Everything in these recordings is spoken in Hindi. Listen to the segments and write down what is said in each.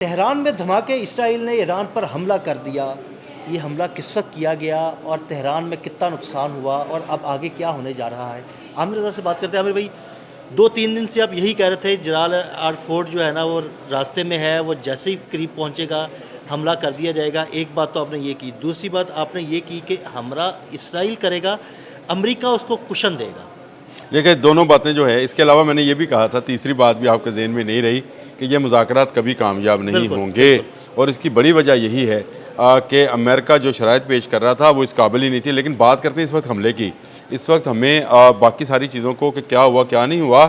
तेहरान में धमाके, इसराइल ने ईरान पर हमला कर दिया। ये हमला किस वक्त किया गया और तेहरान में कितना नुकसान हुआ और अब आगे क्या होने जा रहा है? आमिर रज़ा से बात करते हैं। आमिर भाई, 2-3 दिन से आप यही कह रहे थे जलाल आर फोर्ट जो है ना वो रास्ते में है, वो जैसे ही करीब पहुंचेगा हमला कर दिया जाएगा। एक बात तो आपने ये की, दूसरी बात आपने ये की कि हमला इसराइल करेगा, अमेरिका उसको कुशन देगा। देखिए दोनों बातें जो है, इसके अलावा मैंने ये भी कहा था, तीसरी बात भी आपके ज़हन में नहीं रही कि ये मुज़ाकरात कभी कामयाब नहीं बिल्कुल, होंगे। बिल्कुल। और इसकी बड़ी वजह यही है कि अमेरिका जो शराइत पेश कर रहा था वो इस काबिल ही नहीं थी। लेकिन बात करते हैं इस वक्त हमले की। इस वक्त हमें बाकी सारी चीज़ों को कि क्या हुआ क्या नहीं हुआ,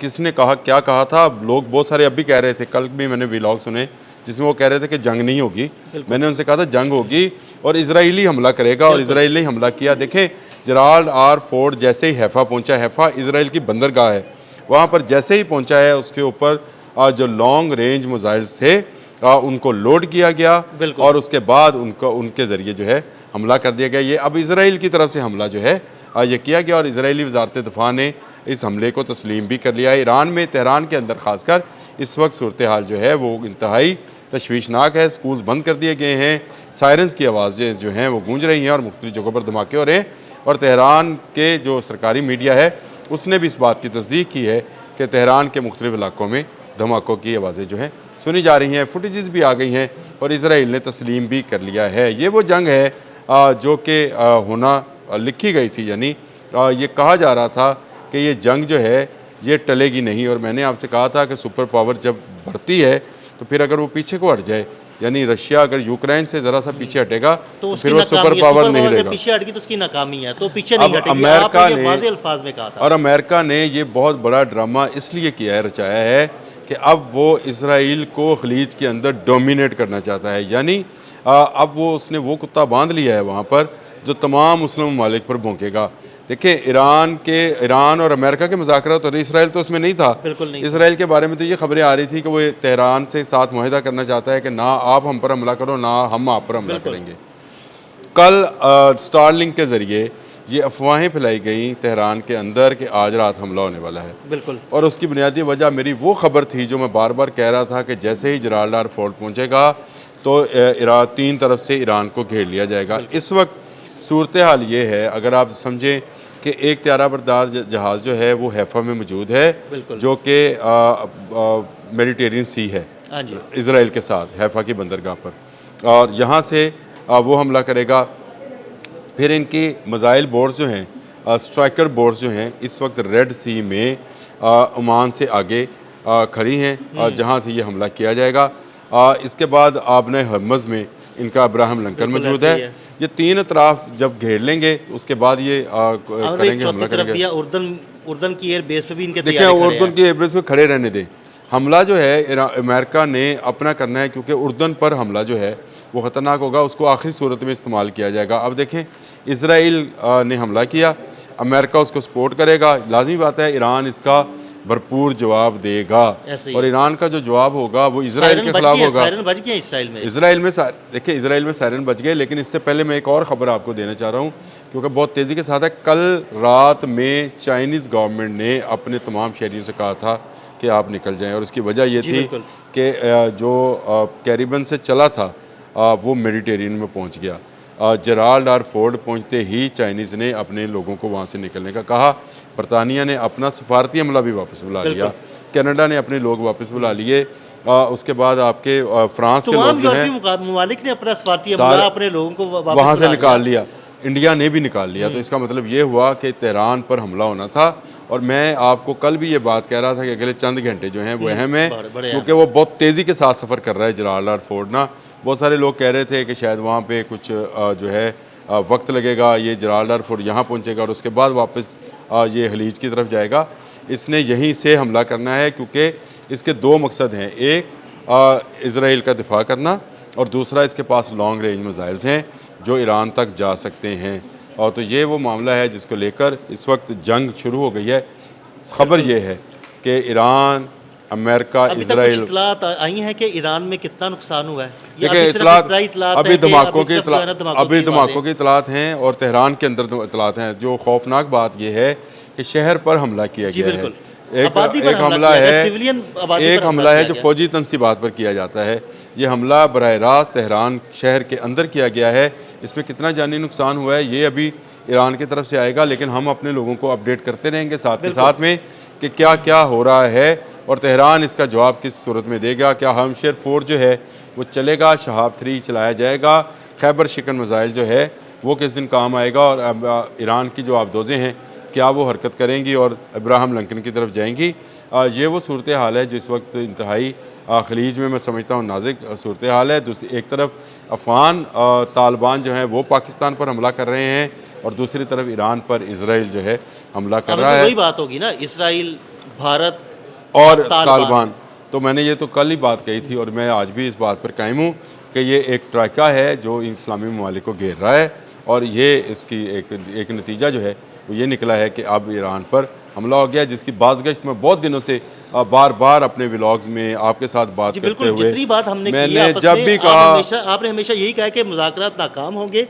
किसने कहा क्या कहा था, लोग बहुत सारे अब भी कह रहे थे, कल भी मैंने व्लॉग सुने जिसमें वो कह रहे थे कि जंग नहीं होगी। मैंने उनसे कहा था जंग होगी और इजराइल ही हमला करेगा, और इजराइल ने ही हमला किया। देखें, जलाल आर फोर्ट जैसे ही हैफ़ा पहुंचा, हैफ़ा इजराइल की बंदरगाह है, वहाँ पर जैसे ही पहुंचा है उसके ऊपर जो लॉन्ग रेंज मिसाइल्स थे उनको लोड किया गया और उसके बाद उनके ज़रिए जो है हमला कर दिया गया। ये अब इजराइल की तरफ से हमला जो है ये किया गया और इजरायली वजारत दिफा ने इस हमले को तस्लीम भी कर लिया है। ईरान में, तेहरान के अंदर ख़ासकर इस वक्त सूरत हाल जो है वो इंतहाई तशवीशनाक है। स्कूल्स बंद कर दिए गए हैं, सायरन्स की आवाज़ें जो हैं वो गूंज रही हैं और मुख्तलिफ जगहों पर धमाके हो रहे हैं। और तेहरान के जो सरकारी मीडिया है उसने भी इस बात की तस्दीक की है कि तेहरान के मुख्तलिफ इलाकों में धमाकों की आवाज़ें जो हैं सुनी जा रही हैं। फुटेजेस भी आ गई हैं और इसराइल ने तस्लीम भी कर लिया है। ये वो जंग है जो कि होना लिखी गई थी, यानी ये कहा जा रहा था कि ये जंग जो है ये टलेगी नहीं। और मैंने आपसे कहा था कि सुपर पावर जब बढ़ती है तो फिर अगर वो पीछे को हट जाए, यानी रशिया अगर यूक्रेन से ज़रा सा पीछे हटेगा तो फिर वो सुपर पावर नहीं रहेगा। पीछे हटगी तो उसकी नाकामी है, तो पीछे नहीं हटेगी। अमेरिका आपने ये ने वाज़ेह अल्फाज में कहा था। और अमेरिका ने ये बहुत बड़ा ड्रामा इसलिए किया है, रचाया है कि अब वो इसराइल को खलीज के अंदर डोमिनेट करना चाहता है। यानी अब वो उसने वो कुत्ता बांध लिया है वहाँ पर जो तमाम मुस्लिम ममालिक पर भौंकेगा। देखिए, ईरान और अमेरिका के मुज़ाकरात और इसराइल तो उसमें नहीं था। बिल्कुल नहीं। इसराइल के बारे में तो ये खबरें आ रही थी कि वो तेहरान से साथ मुआहदा करना चाहता है कि ना आप हम पर हमला करो, ना हम आप पर हमला करेंगे। कल स्टारलिंक के ज़रिए ये अफवाहें फैलाई गई तेहरान के अंदर कि आज रात हमला होने वाला है। बिल्कुल। और उसकी बुनियादी वजह मेरी वो खबर थी जो मैं बार बार कह रहा था कि जैसे ही जलाल फोर्ट पहुँचेगा तो तीन तरफ से ईरान को घेर लिया जाएगा। इस वक्त सूरत हाल ये है, अगर आप समझें कि एक त्यारा बरदार जहाज़ जो है वो हैफ़ा में मौजूद है जो कि मेडिटेरियन सी है इसराइल के साथ, हैफ़ा की बंदरगाह पर, और यहाँ से वो हमला करेगा। फिर इनकी मिसाइल बोर्ड्स जो हैं, स्ट्राइकर बोर्ड्स जो हैं, इस वक्त रेड सी में ओमान से आगे खड़ी हैं जहाँ से ये हमला किया जाएगा। इसके बाद आपने हर्मज़ में इनका अब्राहम लंकर मौजूद है। ये तीन अतराफ जब घेर लेंगे तो उसके बाद ये करेंगे, हमला करेंगे। उर्दन की एयर बेस पे भी इनके देखिए, उर्दन की एयर बेस पे खड़े रहने दें। हमला जो है अमेरिका ने अपना करना है, क्योंकि उर्दन पर हमला जो है वो ख़तरनाक होगा, उसको आखिरी सूरत में इस्तेमाल किया जाएगा। अब देखें, इसराइल ने हमला किया, अमेरिका उसको सपोर्ट करेगा, लाजमी बात है ईरान इसका भरपूर जवाब देगा। और ईरान का जो जवाब होगा वो इसराइल के खिलाफ होगा। इसराइल में देखिए, इसराइल में सायरन बच गए। लेकिन इससे पहले मैं एक और ख़बर आपको देना चाह रहा हूँ, क्योंकि बहुत तेज़ी के साथ है। कल रात में चाइनीज़ गवर्नमेंट ने अपने तमाम शहरियों से कहा था कि आप निकल जाएं, और उसकी वजह ये थी कि जो कैरिबियन से चला था वो मेडिटेरियन में पहुंच गया। जलाल आर फोर्ट पहुंचते ही चाइनीज़ ने अपने लोगों को वहां से निकलने का कहा। बरतानिया ने अपना सफारती हमला भी वापस बुला लिया, कनाडा ने अपने लोग वापस बुला लिए। उसके बाद आपके फ्रांस के लोग जो हैं, ममालिक ने अपना सफारती हमला अपने लोगों को वहाँ से निकाल लिया, इंडिया ने भी निकाल लिया। तो इसका मतलब ये हुआ कि तेहरान पर हमला होना था। और मैं आपको कल भी ये बात कह रहा था कि अगले चंद घंटे जो हैं वो अहम है, क्योंकि वो बहुत तेज़ी के साथ सफ़र कर रहा है जलाल आर फोर्ट ना। बहुत सारे लोग कह रहे थे कि शायद वहाँ पे कुछ जो है वक्त लगेगा, ये जलाल आर फोर्ट यहाँ पहुँचेगा और उसके बाद वापस ये खलीज की तरफ जाएगा। इसने यहीं से हमला करना है, क्योंकि इसके दो मकसद हैं, एक इसराइल का दिफा करना और दूसरा इसके पास लॉन्ग रेंज मिसाइल्स हैं जो ईरान तक जा सकते हैं। और तो ये वो मामला है जिसको लेकर इस वक्त जंग शुरू हो गई है। खबर ये है कि ईरान, अमेरिका, इसराइल, इतलात आई हैं कि ईरान में कितना नुकसान हुआ है। देखिए, अभी धमाकों की इतलात हैं और तेहरान के अंदर इतलात हैं। जो खौफनाक बात यह है कि शहर पर हमला किया गया है। आबादी पर एक हमला किया गया, है, सिविलियन आबादी एक पर हमला है किया जो गया। फौजी तनसीबात पर किया जाता है। ये हमला बराह रास्त तेहरान शहर के अंदर किया गया है। इसमें कितना जानी नुकसान हुआ है ये अभी ईरान की तरफ से आएगा, लेकिन हम अपने लोगों को अपडेट करते रहेंगे साथ के बिल्कुल। साथ में कि क्या क्या हो रहा है और तेहरान इसका जवाब किस सूरत में देगा। क्या हमशेर 4 जो है वो चलेगा, शहाब 3 चलाया जाएगा, खैबर शिकन मिसाइल जो है वो किस दिन काम आएगा, और अब ईरान की जो आबदोज़ें हैं क्या वो हरकत करेंगी और इब्राहिम लिंकन की तरफ जाएंगी। ये वो सूरत हाल है जो इस वक्त इंतहाई खलीज में मैं समझता हूँ नाजुक सूरत हाल है। दूसरी एक तरफ अफ़गान तालिबान जो हैं वो पाकिस्तान पर हमला कर रहे हैं और दूसरी तरफ ईरान पर इसराइल जो है हमला कर आमिर रहा भाई, है, वही बात होगी ना, इसराइल, भारत और तालिबान। तालिबान। तो मैंने ये तो कल ही बात कही थी और मैं आज भी इस बात पर कायम हूँ कि ये एक ट्राइका है जो इस्लामी ममालिक को घेर रहा है, और ये इसकी एक नतीजा जो है वो ये निकला है कि अब ईरान पर हमला हो गया, जिसकी बाज़गश्त में बहुत दिनों से बार बार अपने व्लॉग्स में आपके साथ बात जी करते बिल्कुल, हुए जितनी बात हमने की है मैंने आपस जब में, भी आप कहा आपने हमेशा यही कहा है कि मुज़ाकरात नाकाम होंगे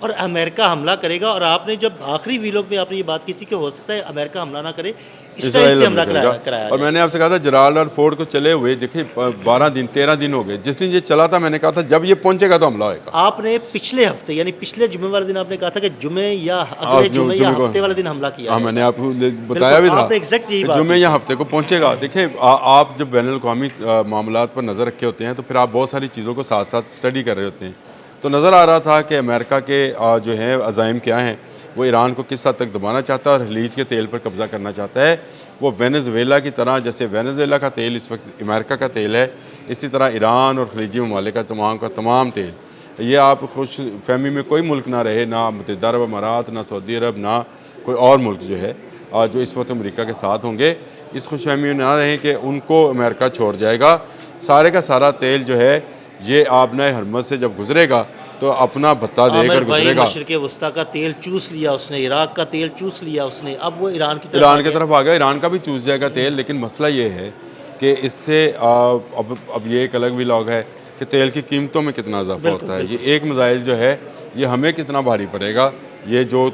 और अमेरिका हमला करेगा। और आपने जब आखिरी वीलॉग में आपने ये बात की थी कि हो सकता है अमेरिका हमला ना करे, इसराइल इसराइल से हमला हमला करेगा। कराया और जाए। मैंने आपसे कहा था जलाल और फोर्ड को चले हुए देखिए 12 दिन 13 दिन हो गए, जिस दिन ये चला था मैंने कहा था जब ये पहुंचेगा तो हमला होएगा। आपने पिछले हफ्ते यानी पिछले जुमे वाले दिन आपने कहा था कि जुमे या अगले जुमे या हफ्ते वाले दिन हमला किया हाँ, जाएगा। मैंने आपको बताया भी था आपने एग्जैक्ट यही कि बात जुमे की या थी। हफ्ते को पहुंचेगा। देखिए आप जब बैनुल अक़वामी मामलात पर नज़र रखे होते हैं तो फिर आप बहुत सारी चीज़ों को साथ साथ स्टडी कर रहे होते हैं। तो नज़र आ रहा था कि अमेरिका के जो हैं अज़ाइम क्या हैं, वो ईरान को किस हद तक दबाना चाहता है और खलीज के तेल पर कब्ज़ा करना चाहता है। वो वेनेज़ुएला की तरह, जैसे वेनेज़ुएला का तेल इस वक्त अमेरिका का तेल है, इसी तरह ईरान और खलीजी ममालिक का तमाम तेल, ये आप खुश फहमी में कोई मुल्क ना रहे, ना मुत्तहिदा अरब अमारात, ना सऊदी अरब, ना कोई और मुल्क जो है जो इस वक्त अमेरिका के साथ होंगे, इस खुशफहमी में ना रहें कि उनको अमेरिका छोड़ जाएगा। सारे का सारा तेल जो है ये आबनाए हरमज़ से जब गुजरेगा तो अपना भत्ता आमिर देकर भाई, गुजरेगा। मशरिक़ वस्ता का तेल चूस लिया उसने, इराक का तेल चूस लिया उसने, अब वो ईरान की तरफ ईरान आ की गया। तरफ आ गया, ईरान का भी चूस जाएगा तेल। लेकिन मसला ये है कि इससे अब ये एक अलग व्लॉग है कि तेल की कीमतों में कितना इजाफा बिल्कुल, होता है। ये एक मिसाइल जो है ये हमें कितना भारी पड़ेगा। ये जो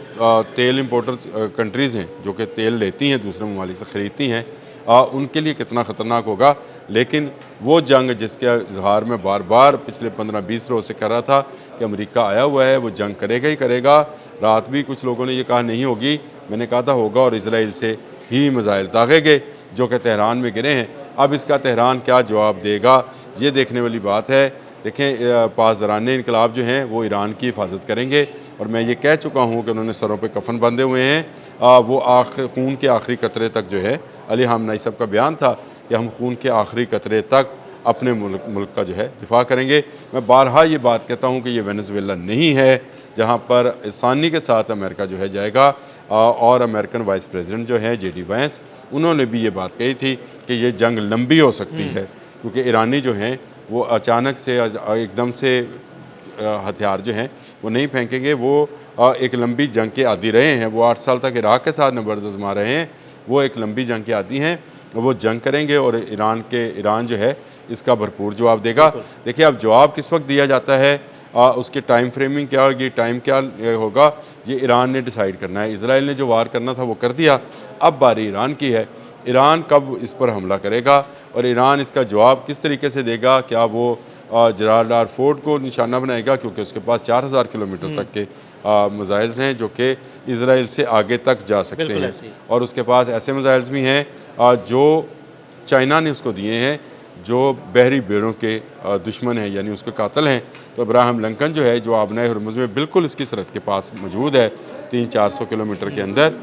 तेल इंपोर्टर्स कंट्रीज़ हैं जो कि तेल लेती हैं दूसरे ममालिक से ख़रीदती हैं, उनके लिए कितना ख़तरनाक होगा। लेकिन वो जंग जिसके इजहार में बार बार पिछले 15-20 रोज़ से कर रहा था कि अमेरिका आया हुआ है, वो जंग करेगा ही करेगा। रात भी कुछ लोगों ने ये कहा नहीं होगी, मैंने कहा था होगा, और इसराइल से ही मिसाइल दागेंगे जो कि तेहरान में गिरे हैं। अब इसका तेहरान क्या जवाब देगा ये देखने वाली बात है। देखें, पासदारान इनकलाब जो हैं वो ईरान की हिफाजत करेंगे, और मैं ये कह चुका हूँ कि उन्होंने सरों पे कफन बंधे हुए हैं। वो खून के आखिरी कतरे तक जो है, अली हामनाई साहब का बयान था कि हम खून के आखिरी कतरे तक अपने मुल्क का जो है दिफा करेंगे। मैं बारहा ये बात कहता हूँ कि ये वेनेज़ुएला नहीं है जहाँ पर आसानी के साथ अमेरिका जो है जाएगा। और अमेरिकन वाइस प्रेसिडेंट जो हैं JD वैंस, उन्होंने भी ये बात कही थी कि ये जंग लंबी हो सकती है, क्योंकि ईरानी जो हैं वो अचानक से एकदम से हथियार जो हैं वो नहीं फेंकेंगे। वो एक लंबी जंग के आदी रहे हैं, वो 8 साल तक इराक़ के साथ नबर्द आज़मा रहे हैं, वो एक लंबी जंग के आदी हैं। वो जंग करेंगे और ईरान जो है इसका भरपूर जवाब देगा। देखिए, अब जवाब किस वक्त दिया जाता है, उसकी टाइम फ्रेमिंग क्या होगी, टाइम क्या होगा, ये ईरान ने डिसाइड करना है। इसराइल ने जो वार करना था वो कर दिया, अब बारी ईरान की है। ईरान कब इस पर हमला करेगा और ईरान इसका जवाब किस तरीके से देगा। क्या वो जलाल फोर्ट को निशाना बनाएगा, क्योंकि उसके पास 4000 किलोमीटर तक के मिसाइल्स हैं जो कि इसराइल से आगे तक जा सकते हैं, और उसके पास ऐसे मिसाइल्स भी हैं जो चाइना ने उसको दिए हैं, जो बहरी बेड़ों के दुश्मन हैं, यानी उसके कातिल हैं। तो इब्राहिम लिंकन जो है, जो आबनाए हरमुज़ में बिल्कुल इसकी सरहद के पास मौजूद है, 300-400 किलोमीटर के अंदर,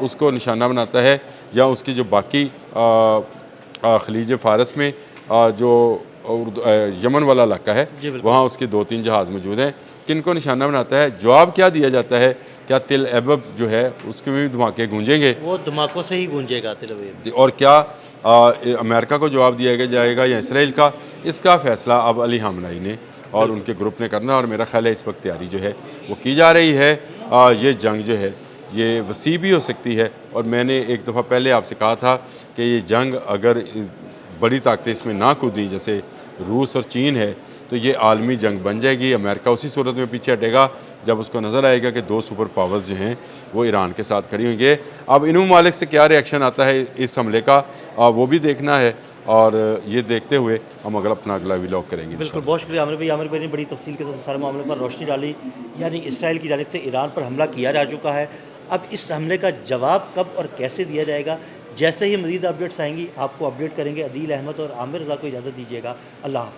उसको निशाना बनाता है। या उसकी जो बाकी खलीज फ़ारस में जो यमन वाला इलाका है, वहाँ उसके 2-3 जहाज़ मौजूद हैं, किनको निशाना बनाता है। जवाब क्या दिया जाता है, क्या तिल एबब जो है उसके में भी धमाके गूंजेंगे, वो धमाकों से ही गूंजेगा तिल अबीब। और क्या अमेरिका को जवाब दिया जाएगा या इसराइल का, इसका फ़ैसला अब अली हामनाई ने और उनके ग्रुप ने करना। और मेरा ख्याल है इस वक्त तैयारी जो है वो की जा रही है। ये जंग जो है ये वसी भी हो सकती है, और मैंने एक दफ़ा पहले आपसे कहा था कि ये जंग अगर बड़ी ताकतें इसमें ना कूदी, जैसे रूस और चीन है, तो ये आलमी जंग बन जाएगी। अमेरिका उसी सूरत में पीछे हटेगा जब उसको नज़र आएगा कि दो सुपर पावर्स जो हैं वो ईरान के साथ खड़ी होंगे। अब इन ममालिक से क्या रिएक्शन आता है इस हमले का, वो भी देखना है, और ये देखते हुए हम अपना अगला व्लॉग करेंगे। बिल्कुल, बहुत शुक्रिया आमिर भाई। आमिर भाई ने बड़ी तफसील के साथ सारे मामले पर रोशनी डाली। यानी इसराइल की जानिब से ईरान पर हमला किया जा चुका है। अब इस हमले का जवाब कब और कैसे दिया जाएगा, जैसे ही मज़ीद अपडेट्स आएंगी आपको अपडेट करेंगे। अदील अहमद और आमिर रज़ा को इजाज़त दीजिएगा। अल्लाह हाफ़िज़।